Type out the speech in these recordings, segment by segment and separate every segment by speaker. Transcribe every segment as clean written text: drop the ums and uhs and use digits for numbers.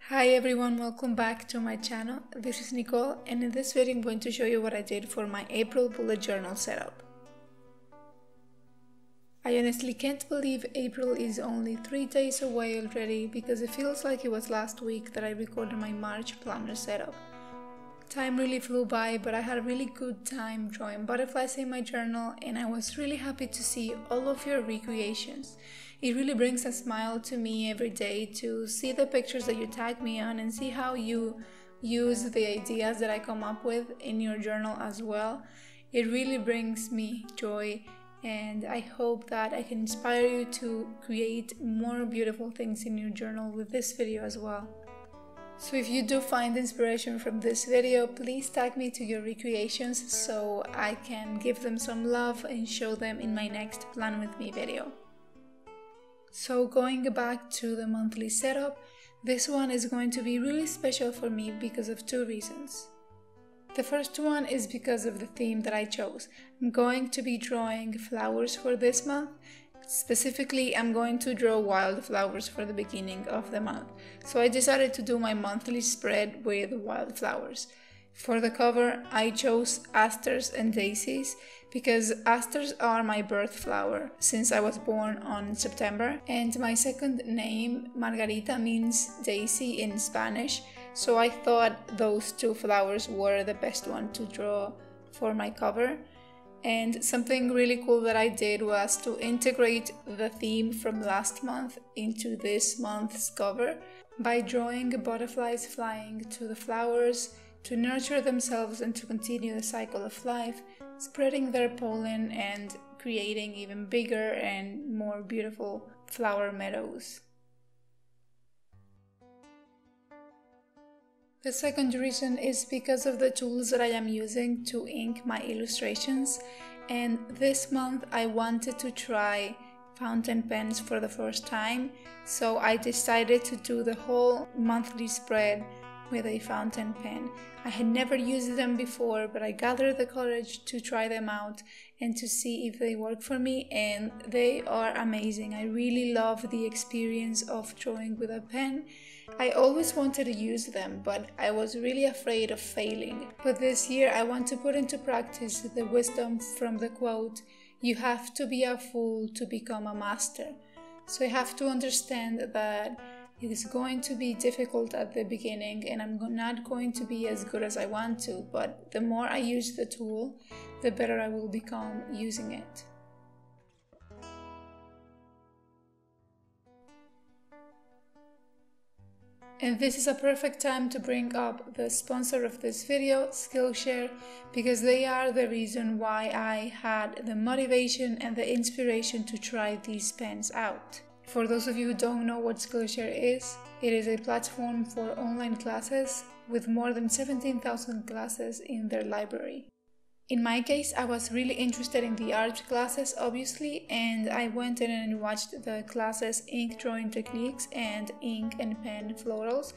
Speaker 1: Hi everyone, welcome back to my channel. This is Nicole, and in this video I'm going to show you what I did for my April bullet journal setup. I honestly can't believe April is only 3 days away already because it feels like it was last week that I recorded my March planner setup. Time really flew by, but I had a really good time drawing butterflies in my journal, and I was really happy to see all of your recreations. It really brings a smile to me every day to see the pictures that you tag me on and see how you use the ideas that I come up with in your journal as well. It really brings me joy, and I hope that I can inspire you to create more beautiful things in your journal with this video as well. So if you do find inspiration from this video, please tag me to your recreations so I can give them some love and show them in my next Plan With Me video. So going back to the monthly setup, this one is going to be really special for me because of two reasons. The first one is because of the theme that I chose. I'm going to be drawing flowers for this month. Specifically, I'm going to draw wildflowers for the beginning of the month. So I decided to do my monthly spread with wildflowers. For the cover, I chose asters and daisies because asters are my birth flower since I was born on September, and my second name, Margarita, means daisy in Spanish, so I thought those two flowers were the best one to draw for my cover. And something really cool that I did was to integrate the theme from last month into this month's cover by drawing butterflies flying to the flowers to nurture themselves and to continue the cycle of life, spreading their pollen and creating even bigger and more beautiful flower meadows. The second reason is because of the tools that I am using to ink my illustrations, and this month I wanted to try fountain pens for the first time, so I decided to do the whole monthly spread with a fountain pen. I had never used them before, but I gathered the courage to try them out and to see if they work for me, and they are amazing. I really love the experience of drawing with a pen. I always wanted to use them, but I was really afraid of failing. But this year I want to put into practice the wisdom from the quote, "You have to be a fool to become a master." So I have to understand that it is going to be difficult at the beginning and I'm not going to be as good as I want to, but the more I use the tool, the better I will become using it. And this is a perfect time to bring up the sponsor of this video, Skillshare, because they are the reason why I had the motivation and the inspiration to try these pens out. For those of you who don't know what Skillshare is, it is a platform for online classes with more than 17,000 classes in their library. In my case, I was really interested in the art classes, obviously, and I went in and watched the classes Ink Drawing Techniques and Ink and Pen Florals,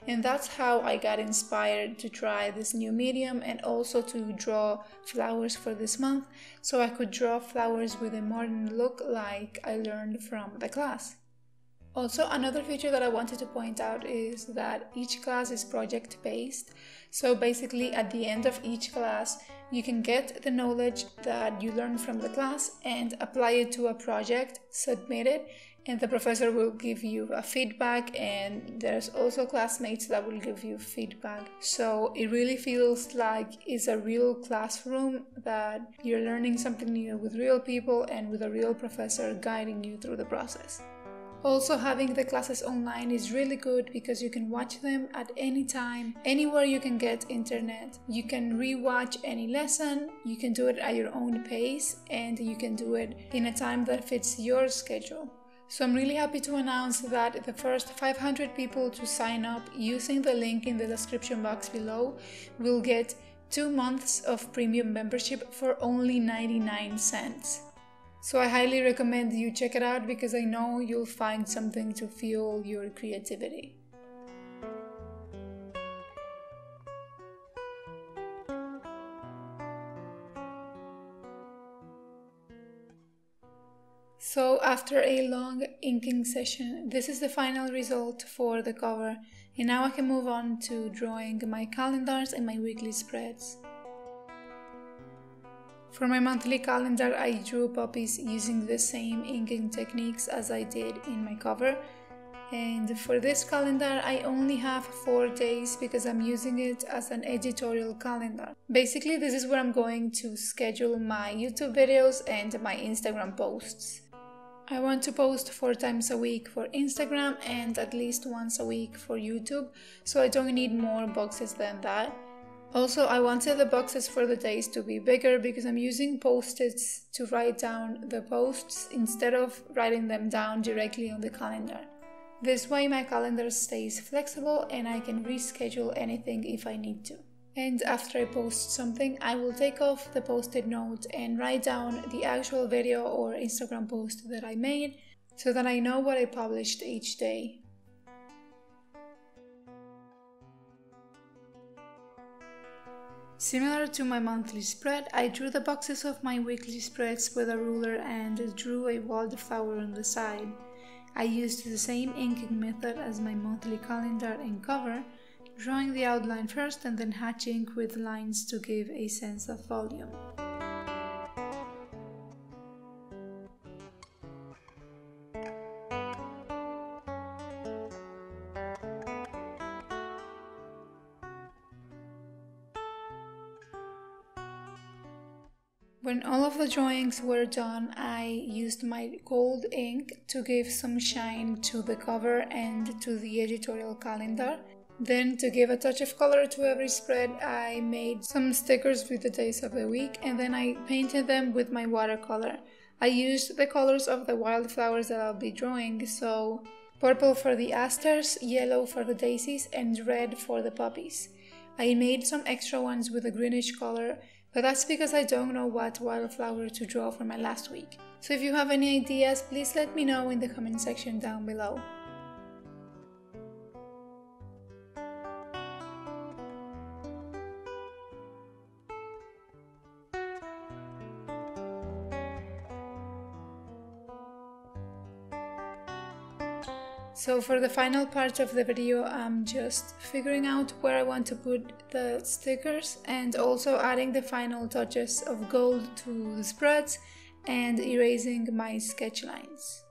Speaker 1: and that's how I got inspired to try this new medium and also to draw flowers for this month, so I could draw flowers with a modern look like I learned from the class. Also, another feature that I wanted to point out is that each class is project-based, so basically at the end of each class you can get the knowledge that you learned from the class and apply it to a project, submit it, and the professor will give you a feedback, and there's also classmates that will give you feedback. So it really feels like it's a real classroom, that you're learning something new with real people and with a real professor guiding you through the process. Also, having the classes online is really good because you can watch them at any time, anywhere you can get internet. You can re-watch any lesson, you can do it at your own pace, and you can do it in a time that fits your schedule. So I'm really happy to announce that the first 500 people to sign up using the link in the description box below will get 2 months of premium membership for only 99 cents. So I highly recommend you check it out because I know you'll find something to fuel your creativity. So after a long inking session, this is the final result for the cover, and now I can move on to drawing my calendars and my weekly spreads. For my monthly calendar, I drew puppies using the same inking techniques as I did in my cover. And for this calendar, I only have 4 days because I'm using it as an editorial calendar. Basically, this is where I'm going to schedule my YouTube videos and my Instagram posts. I want to post 4 times a week for Instagram and at least once a week for YouTube, so I don't need more boxes than that. Also, I wanted the boxes for the days to be bigger because I'm using post-its to write down the posts instead of writing them down directly on the calendar. This way my calendar stays flexible and I can reschedule anything if I need to. And after I post something, I will take off the post-it note and write down the actual video or Instagram post that I made so that I know what I published each day. Similar to my monthly spread, I drew the boxes of my weekly spreads with a ruler and drew a wildflower on the side. I used the same inking method as my monthly calendar and cover, drawing the outline first and then hatching with lines to give a sense of volume. When all of the drawings were done, I used my gold ink to give some shine to the cover and to the editorial calendar. Then, to give a touch of color to every spread, I made some stickers with the days of the week and then I painted them with my watercolor. I used the colors of the wildflowers that I'll be drawing, so purple for the asters, yellow for the daisies, and red for the puppies. I made some extra ones with a greenish color, but that's because I don't know what wildflower to draw for my last week. So if you have any ideas, please let me know in the comment section down below. So for the final part of the video, I'm just figuring out where I want to put the stickers and also adding the final touches of gold to the spreads and erasing my sketch lines.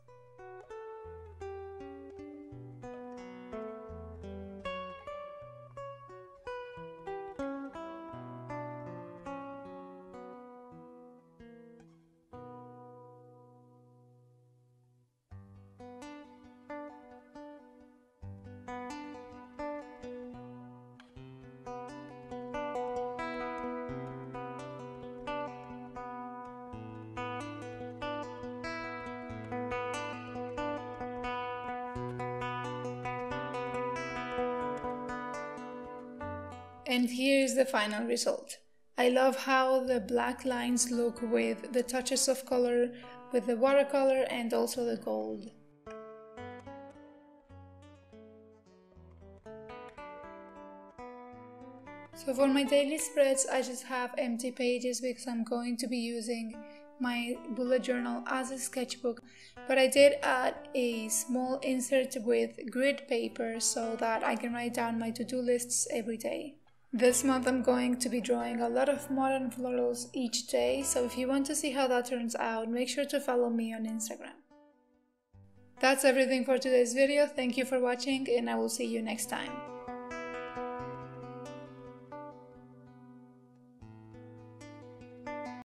Speaker 1: And here's the final result. I love how the black lines look with the touches of color with the watercolor and also the gold. So for my daily spreads, I just have empty pages because I'm going to be using my bullet journal as a sketchbook, but I did add a small insert with grid paper so that I can write down my to-do lists every day. This month I'm going to be drawing a lot of modern florals each day, so if you want to see how that turns out, make sure to follow me on Instagram. That's everything for today's video. Thank you for watching and I will see you next time.